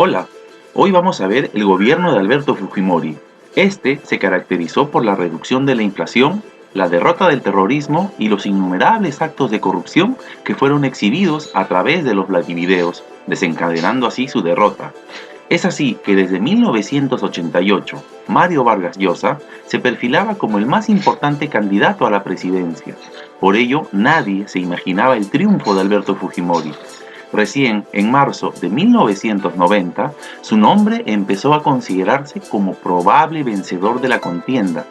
Hola, hoy vamos a ver el gobierno de Alberto Fujimori. Este se caracterizó por la reducción de la inflación, la derrota del terrorismo y los innumerables actos de corrupción que fueron exhibidos a través de los Vladivideos, desencadenando así su derrota. Es así que desde 1988, Mario Vargas Llosa se perfilaba como el más importante candidato a la presidencia. Por ello, nadie se imaginaba el triunfo de Alberto Fujimori. Recién en marzo de 1990, su nombre empezó a considerarse como probable vencedor de la contienda.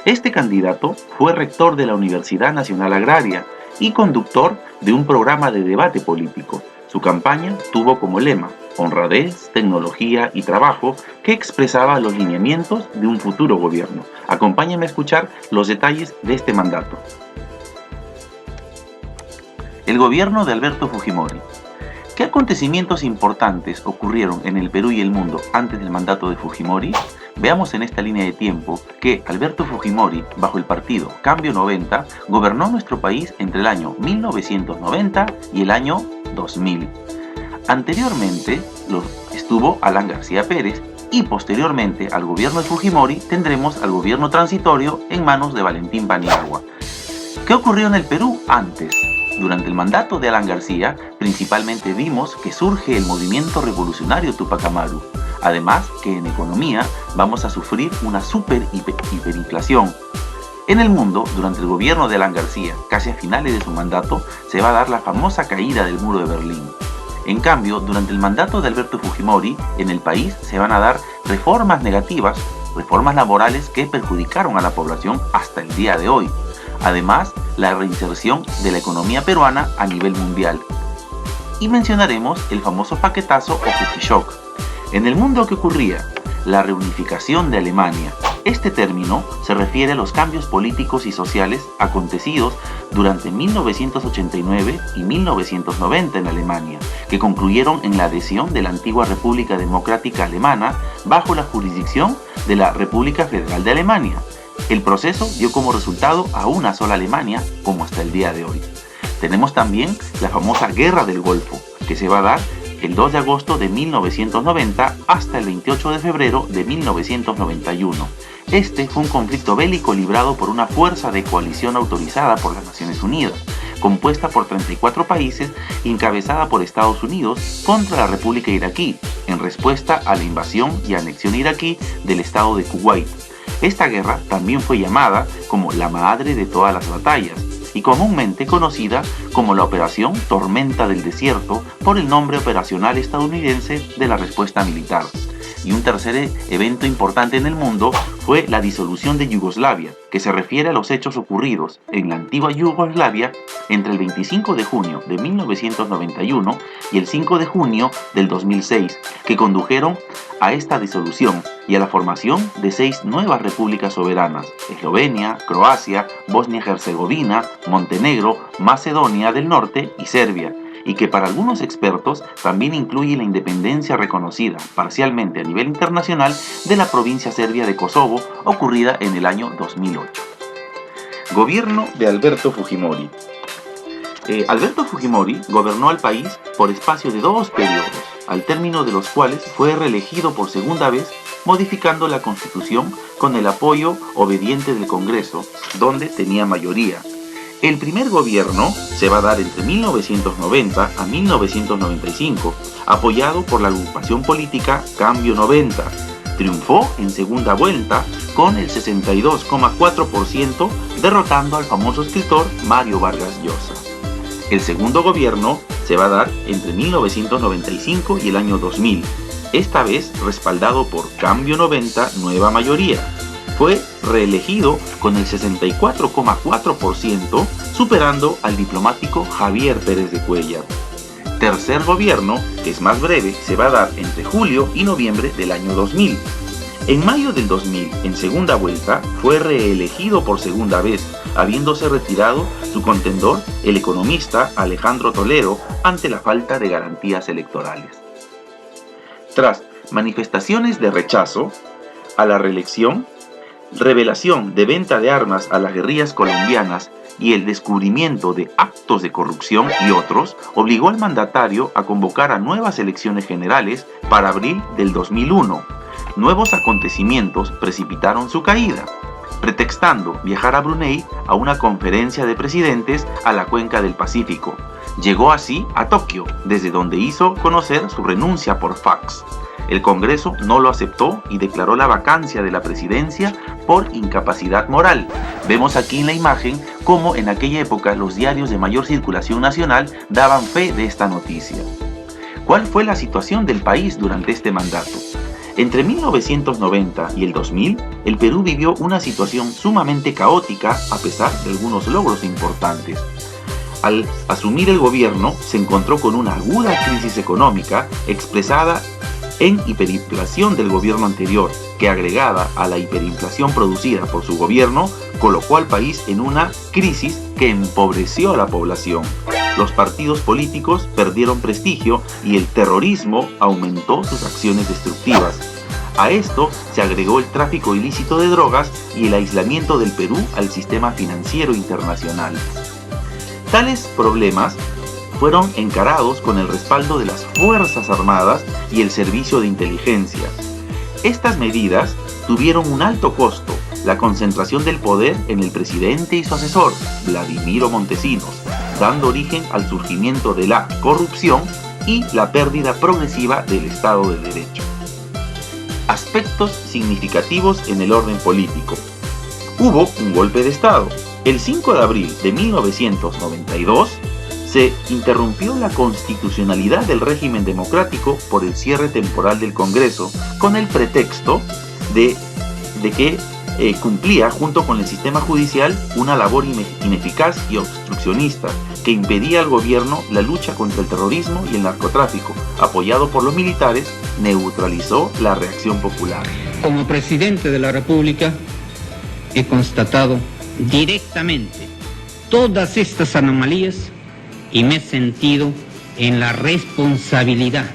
Este candidato fue rector de la Universidad Nacional Agraria y conductor de un programa de debate político. Su campaña tuvo como lema honradez, tecnología y trabajo, que expresaba los lineamientos de un futuro gobierno. Acompáñenme a escuchar los detalles de este mandato. El gobierno de Alberto Fujimori. ¿Qué acontecimientos importantes ocurrieron en el Perú y el mundo antes del mandato de Fujimori? Veamos en esta línea de tiempo que Alberto Fujimori, bajo el partido Cambio 90, gobernó nuestro país entre el año 1990 y el año 2000. Anteriormente estuvo Alan García Pérez y posteriormente al gobierno de Fujimori tendremos al gobierno transitorio en manos de Valentín Paniagua. ¿Qué ocurrió en el Perú antes? Durante el mandato de Alan García, principalmente vimos que surge el movimiento revolucionario Tupac Amaru. Además, que en economía vamos a sufrir una hiperinflación. En el mundo, durante el gobierno de Alan García, casi a finales de su mandato, se va a dar la famosa caída del muro de Berlín. En cambio, durante el mandato de Alberto Fujimori, en el país se van a dar reformas negativas, reformas laborales que perjudicaron a la población hasta el día de hoy. Además, la reinserción de la economía peruana a nivel mundial. Y mencionaremos el famoso paquetazo o Fujishock. En el mundo, ¿qué ocurría? La reunificación de Alemania. Este término se refiere a los cambios políticos y sociales acontecidos durante 1989 y 1990 en Alemania, que concluyeron en la adhesión de la antigua República Democrática Alemana bajo la jurisdicción de la República Federal de Alemania. El proceso dio como resultado a una sola Alemania, como hasta el día de hoy. Tenemos también la famosa Guerra del Golfo, que se va a dar el 2 de agosto de 1990 hasta el 28 de febrero de 1991. Este fue un conflicto bélico librado por una fuerza de coalición autorizada por las Naciones Unidas, compuesta por 34 países y encabezada por Estados Unidos contra la República Iraquí, en respuesta a la invasión y anexión iraquí del estado de Kuwait. Esta guerra también fue llamada como la madre de todas las batallas y comúnmente conocida como la Operación Tormenta del Desierto por el nombre operacional estadounidense de la respuesta militar. Y un tercer evento importante en el mundo fue la disolución de Yugoslavia, que se refiere a los hechos ocurridos en la antigua Yugoslavia entre el 25 de junio de 1991 y el 5 de junio del 2006, que condujeron a esta disolución y a la formación de 6 nuevas repúblicas soberanas: Eslovenia, Croacia, Bosnia-Herzegovina, Montenegro, Macedonia del Norte y Serbia, y que para algunos expertos también incluye la independencia reconocida parcialmente a nivel internacional de la provincia serbia de Kosovo, ocurrida en el año 2008. Gobierno de Alberto Fujimori. Alberto Fujimori gobernó al país por espacio de 2 periodos, al término de los cuales fue reelegido por segunda vez, modificando la Constitución con el apoyo obediente del Congreso, donde tenía mayoría. El primer gobierno se va a dar entre 1990 a 1995, apoyado por la agrupación política Cambio 90. Triunfó en segunda vuelta con el 62,4%, derrotando al famoso escritor Mario Vargas Llosa. El segundo gobierno se va a dar entre 1995 y el año 2000, esta vez respaldado por Cambio 90 Nueva Mayoría. Fue reelegido con el 64,4%, superando al diplomático Javier Pérez de Cuéllar. Tercer gobierno, que es más breve, se va a dar entre julio y noviembre del año 2000. En mayo del 2000, en segunda vuelta, fue reelegido por segunda vez, habiéndose retirado su contendor, el economista Alejandro Toledo, ante la falta de garantías electorales. Tras manifestaciones de rechazo a la reelección, revelación de venta de armas a las guerrillas colombianas y el descubrimiento de actos de corrupción y otros, obligó al mandatario a convocar a nuevas elecciones generales Para abril del 2001, nuevos acontecimientos precipitaron su caída, pretextando viajar a Brunei a una conferencia de presidentes a la cuenca del Pacífico. Llegó así a Tokio, desde donde hizo conocer su renuncia por fax. El Congreso no lo aceptó y declaró la vacancia de la presidencia por incapacidad moral. Vemos aquí en la imagen cómo en aquella época los diarios de mayor circulación nacional daban fe de esta noticia. ¿Cuál fue la situación del país durante este mandato? Entre 1990 y el 2000, el Perú vivió una situación sumamente caótica a pesar de algunos logros importantes. Al asumir el gobierno, se encontró con una aguda crisis económica expresada en hiperinflación del gobierno anterior, que agregada a la hiperinflación producida por su gobierno, colocó al país en una crisis que empobreció a la población. Los partidos políticos perdieron prestigio y el terrorismo aumentó sus acciones destructivas. A esto se agregó el tráfico ilícito de drogas y el aislamiento del Perú al sistema financiero internacional. Tales problemas fueron encarados con el respaldo de las Fuerzas Armadas y el Servicio de Inteligencia. Estas medidas tuvieron un alto costo, la concentración del poder en el presidente y su asesor, Vladimiro Montesinos, dando origen al surgimiento de la corrupción y la pérdida progresiva del Estado de Derecho. Aspectos significativos en el orden político. Hubo un golpe de Estado. El 5 de abril de 1992, se interrumpió la constitucionalidad del régimen democrático por el cierre temporal del Congreso, con el pretexto de que cumplía junto con el sistema judicial una labor ineficaz y obstruccionista que impedía al gobierno la lucha contra el terrorismo y el narcotráfico. Apoyado por los militares, neutralizó la reacción popular. Como presidente de la República, he constatado directamente todas estas anomalías y me he sentido en la responsabilidad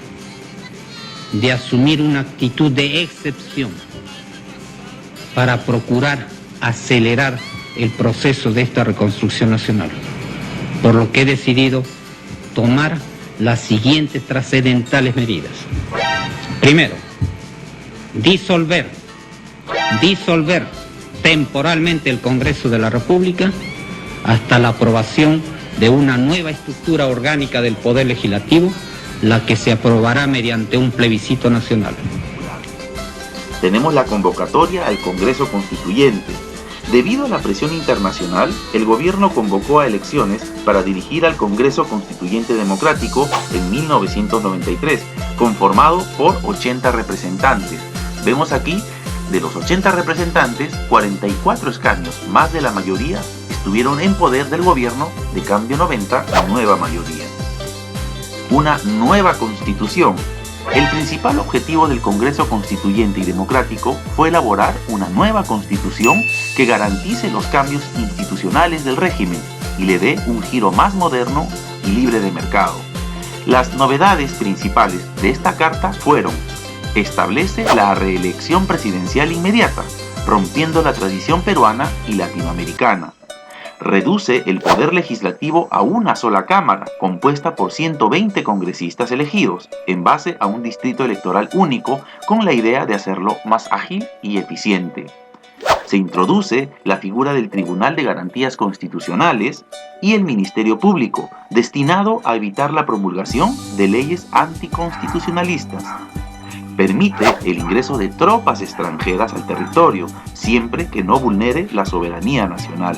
de asumir una actitud de excepción para procurar acelerar el proceso de esta reconstrucción nacional, por lo que he decidido tomar las siguientes trascendentales medidas. Primero, disolver temporalmente el Congreso de la República hasta la aprobación de una nueva estructura orgánica del Poder Legislativo, la que se aprobará mediante un plebiscito nacional. Tenemos la convocatoria al Congreso Constituyente. Debido a la presión internacional, el gobierno convocó a elecciones para dirigir al Congreso Constituyente Democrático en 1993, conformado por 80 representantes. Vemos aquí, de los 80 representantes, 44 escaños, más de la mayoría, estuvieron en poder del gobierno de Cambio 90, la nueva mayoría. Una nueva constitución. El principal objetivo del Congreso Constituyente y Democrático fue elaborar una nueva constitución que garantice los cambios institucionales del régimen y le dé un giro más moderno y libre de mercado. Las novedades principales de esta carta fueron: establece la reelección presidencial inmediata, rompiendo la tradición peruana y latinoamericana. Reduce el poder legislativo a una sola cámara, compuesta por 120 congresistas elegidos, en base a un distrito electoral único, con la idea de hacerlo más ágil y eficiente. Se introduce la figura del Tribunal de Garantías Constitucionales y el Ministerio Público, destinado a evitar la promulgación de leyes anticonstitucionalistas. Permite el ingreso de tropas extranjeras al territorio, siempre que no vulnere la soberanía nacional.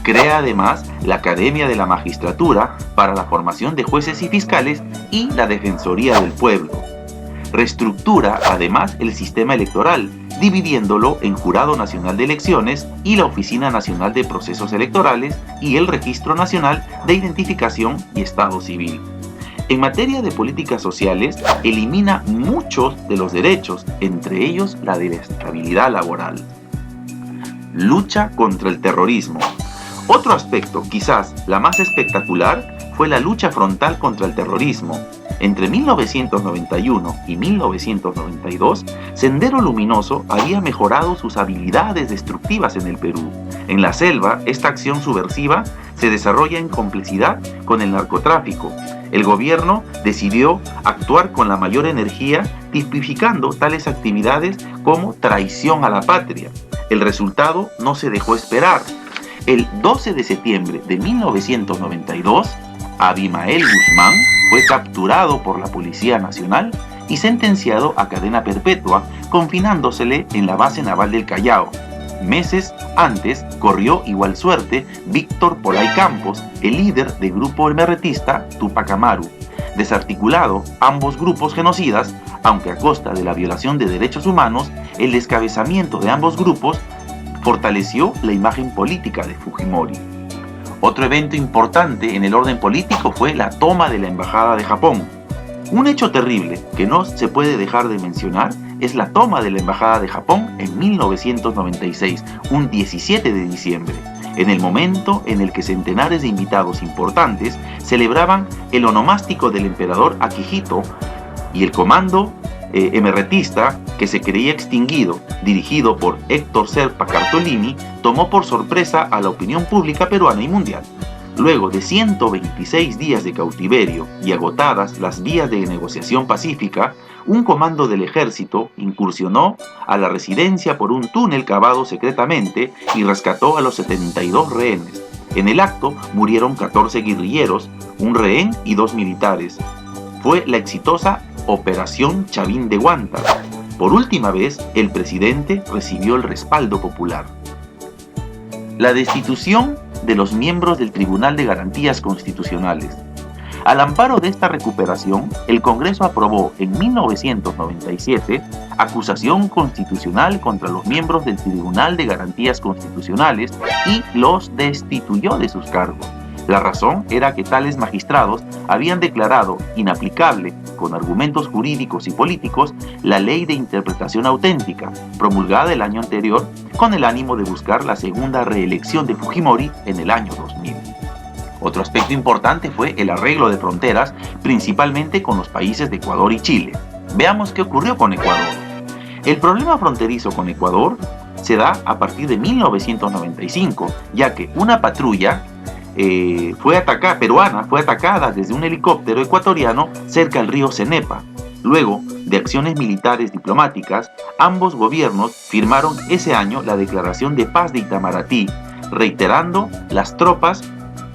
Crea además la Academia de la Magistratura para la formación de jueces y fiscales y la Defensoría del Pueblo. Reestructura además el sistema electoral, dividiéndolo en Jurado Nacional de Elecciones y la Oficina Nacional de Procesos Electorales y el Registro Nacional de Identificación y Estado Civil. En materia de políticas sociales, elimina muchos de los derechos, entre ellos la de la estabilidad laboral. Lucha contra el terrorismo. Otro aspecto, quizás la más espectacular, fue la lucha frontal contra el terrorismo. Entre 1991 y 1992, Sendero Luminoso había mejorado sus habilidades destructivas en el Perú. En la selva, esta acción subversiva se desarrolla en complicidad con el narcotráfico. El gobierno decidió actuar con la mayor energía, tipificando tales actividades como traición a la patria. El resultado no se dejó esperar. El 12 de septiembre de 1992, Abimael Guzmán fue capturado por la Policía Nacional y sentenciado a cadena perpetua, confinándosele en la base naval del Callao. Meses antes corrió igual suerte Víctor Polay Campos, el líder del grupo emerretista Tupac Amaru. Desarticulado ambos grupos genocidas, aunque a costa de la violación de derechos humanos, el descabezamiento de ambos grupos fortaleció la imagen política de Fujimori. Otro evento importante en el orden político fue la toma de la Embajada de Japón. Un hecho terrible que no se puede dejar de mencionar es la toma de la Embajada de Japón en 1996, un 17 de diciembre, en el momento en el que centenares de invitados importantes celebraban el onomástico del emperador Akihito y el comando emerretista que se creía extinguido, dirigido por Héctor Serpa Cartolini, tomó por sorpresa a la opinión pública peruana y mundial. Luego de 126 días de cautiverio y agotadas las vías de negociación pacífica, un comando del ejército incursionó a la residencia por un túnel cavado secretamente y rescató a los 72 rehenes. En el acto murieron 14 guerrilleros, un rehén y 2 militares. Fue la exitosa Operación Chavín de Guanta. Por última vez, el presidente recibió el respaldo popular. La destitución de los miembros del Tribunal de Garantías Constitucionales. Al amparo de esta recuperación, el Congreso aprobó en 1997 acusación constitucional contra los miembros del Tribunal de Garantías Constitucionales y los destituyó de sus cargos. La razón era que tales magistrados habían declarado inaplicable, con argumentos jurídicos y políticos, la ley de interpretación auténtica, promulgada el año anterior, con el ánimo de buscar la segunda reelección de Fujimori en el año 2000. Otro aspecto importante fue el arreglo de fronteras, principalmente con los países de Ecuador y Chile. Veamos qué ocurrió con Ecuador. El problema fronterizo con Ecuador se da a partir de 1995, ya que una patrulla peruana fue atacada desde un helicóptero ecuatoriano cerca al río Cenepa. Luego de acciones militares diplomáticas, ambos gobiernos firmaron ese año la Declaración de Paz de Itamaraty, reiterando las tropas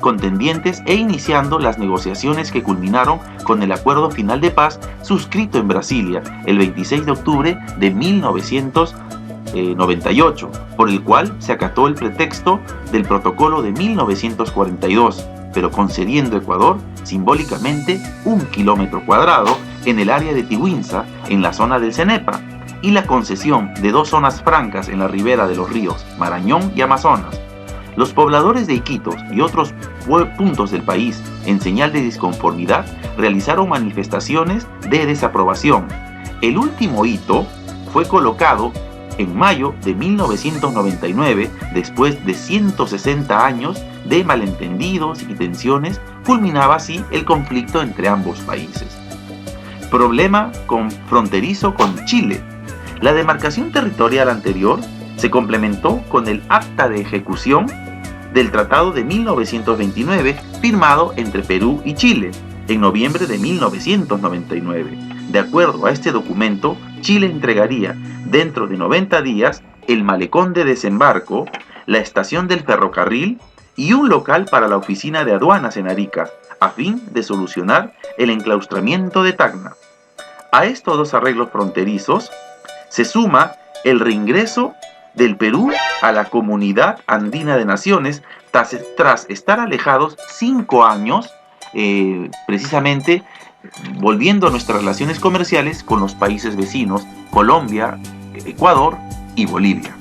contendientes e iniciando las negociaciones que culminaron con el Acuerdo Final de Paz suscrito en Brasilia el 26 de octubre de 1998, por el cual se acató el pretexto del protocolo de 1942, pero concediendo a Ecuador simbólicamente 1 kilómetro cuadrado en el área de Tiwinza, en la zona del Cenepa, y la concesión de 2 zonas francas en la ribera de los ríos Marañón y Amazonas. Los pobladores de Iquitos y otros puntos del país, en señal de disconformidad, realizaron manifestaciones de desaprobación. El último hito fue colocado en mayo de 1999, después de 160 años de malentendidos y tensiones, culminaba así el conflicto entre ambos países. Problema fronterizo con Chile. La demarcación territorial anterior se complementó con el acta de ejecución del Tratado de 1929 firmado entre Perú y Chile en noviembre de 1999. De acuerdo a este documento, Chile entregaría dentro de 90 días el malecón de desembarco, la estación del ferrocarril y un local para la oficina de aduanas en Arica, a fin de solucionar el enclaustramiento de Tacna. A estos 2 arreglos fronterizos se suma el reingreso del Perú a la Comunidad Andina de Naciones tras estar alejados 5 años, precisamente volviendo a nuestras relaciones comerciales con los países vecinos, Colombia, Ecuador y Bolivia.